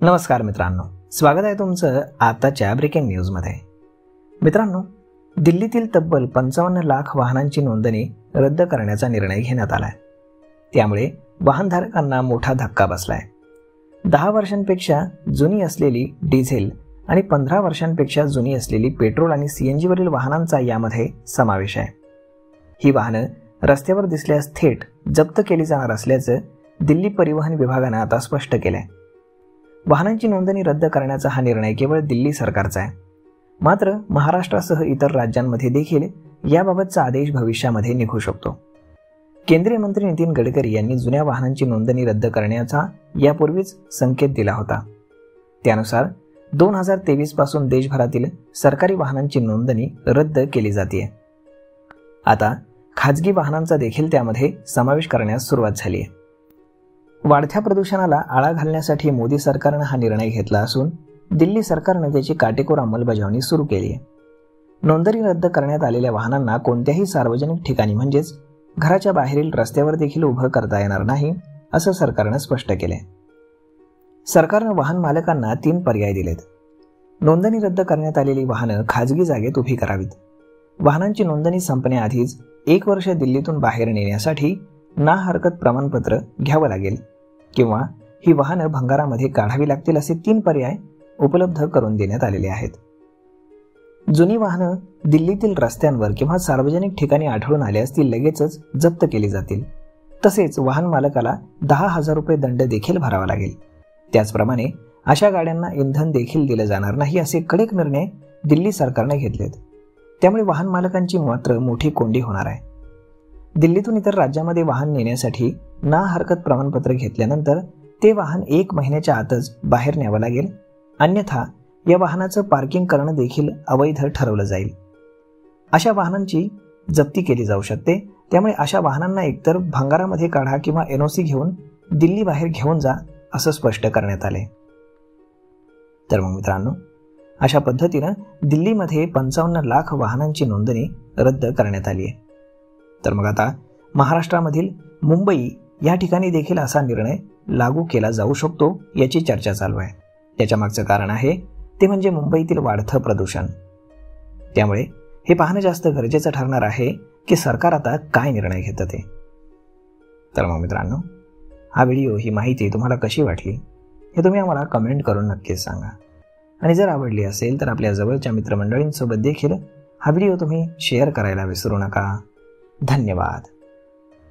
नमस्कार मित्रांनो, स्वागत आहे तुमचं आताच्या ब्रेकिंग न्यूजमध्ये। मित्रांनो, दिल्लीतील तब्बल 55 लाख वाहनांची नोंदणी रद्द करण्याचा निर्णय घेण्यात आलाय। त्यामुळे वाहनधारकांना मोठा धक्का बसलाय। 10 वर्षांपेक्षा जुनी असलेली डिझेल आणि 15 वर्षांपेक्षा जुनी असलेली पेट्रोल आणि सीएनजी वरील वाहनांचा यामध्ये समावेश आहे। ही वाहनं रस्त्यावर दिसल्यास थेट जप्त केली जाणार असल्याचं दिल्ली परिवहन विभागाने आता स्पष्ट केलंय। वाहनांची नोंदणी रद्द करण्याचा हा निर्णय केवळ दिल्ली सरकारचा आहे, मात्र महाराष्ट्रासह इतर राज्यांमध्ये देखील याबाबतचा आदेश भविष्यामध्ये निघू शकतो। केंद्रीय मंत्री नितीन गडकरी यांनी जुन्या वाहनांची नोंदणी रद्द करण्याचा यापूर्वीच संकेत दिला होता। त्यानुसार 2023 पासून देशभरातील सरकारी वाहनांची नोंदणी रद्द केली जाते। आता खाजगी वाहनांचा देखील त्यामध्ये समावेश करण्यास सुरुवात झाली आहे। वाढत्या प्रदूषणाला आळा घालण्यासाठी मोदी सरकारने हा निर्णय घेतला असून दिल्ली सरकारने त्याची काटेकोर अंमलबजावणी सुरू केली आहे। नोंदणी रद्द करण्यात आलेल्या वाहनांना कोणत्याही सार्वजनिक ठिकाणी म्हणजेच घराच्या बाहेरील रस्त्यावर देखील उभं करता येणार नाही, असं सरकारने स्पष्ट केले। सरकारने वाहन मालकांना 3 पर्याय दिलेत। नोंदणी रद्द करण्यात आलेली वाहनं खाजगी जागेत उभी करावीत। वाहनांची नोंदणी संपण्याआधीच 1 वर्ष दिल्लीतून बाहेर नेण्यासाठी ना हरकत प्रमाणपत्र घ्यावं लागेल किंवा ही वाहनं भंगारामध्ये काढावी लागतील, असे 3 पर्याय उपलब्ध करून देण्यात आलेले आहेत। जुनी वाहनं दिल्लीतील रस्त्यांवर किंवा सार्वजनिक ठिकाणी आढळून आल्यास ती लगेचच जप्त केली जातील। तसेच वाहन मालकाला 10,000 रुपये दंड देखील भरावा लागेल। त्याचप्रमाणे अशा गाड्यांना इंधन देखील दिलं जाणार नाही, असे कडक निर्णय दिल्ली सरकारने घेतलेत। त्यामुळे वाहन मालकांची मात्र मोठी कोंडी होणार आहे। दिल्लीतून इतर राज्यामध्ये वाहन नेण्यासाठी ना हरकत प्रमाणपत्र घेतल्यानंतर ते वाहन 1 महिन्याच्या आतच बाहेर न्यावं लागेल, अन्यथा या वाहनाचं पार्किंग करणं देखील अवैध ठरवलं जाईल। अशा वाहनांची जप्ती केली जाऊ शकते। त्यामुळे अशा वाहनांना एकतर भंगारामध्ये काढा किंवा NOC घेऊन दिल्ली बाहेर घेऊन जा, असं स्पष्ट करण्यात आले। तर मग मित्रांनो, अशा पद्धतीनं दिल्लीमध्ये 55 लाख वाहनांची नोंदणी रद्द करण्यात आली आहे। तर मग आता महाराष्ट्रामधील मुंबई या ठिकाणी देखील असा निर्णय लागू केला जाऊ शकतो, याची चर्चा चालू आहे। त्याच्या मागचं कारण आहे ते म्हणजे मुंबईतील वाढतं प्रदूषण। त्यामुळे हे पाहणं जास्त गरजेचं ठरणार आहे की सरकार आता काय निर्णय घेतं ते। तर मग मित्रांनो, हा व्हिडिओ, ही माहिती तुम्हाला कशी वाटली हे तुम्ही आम्हाला कमेंट करून नक्कीच सांगा। आणि जर आवडली असेल तर आपल्या जवळच्या मित्रमंडळींसोबत देखील हा व्हिडिओ तुम्ही शेअर करायला विसरू नका। धन्यवाद।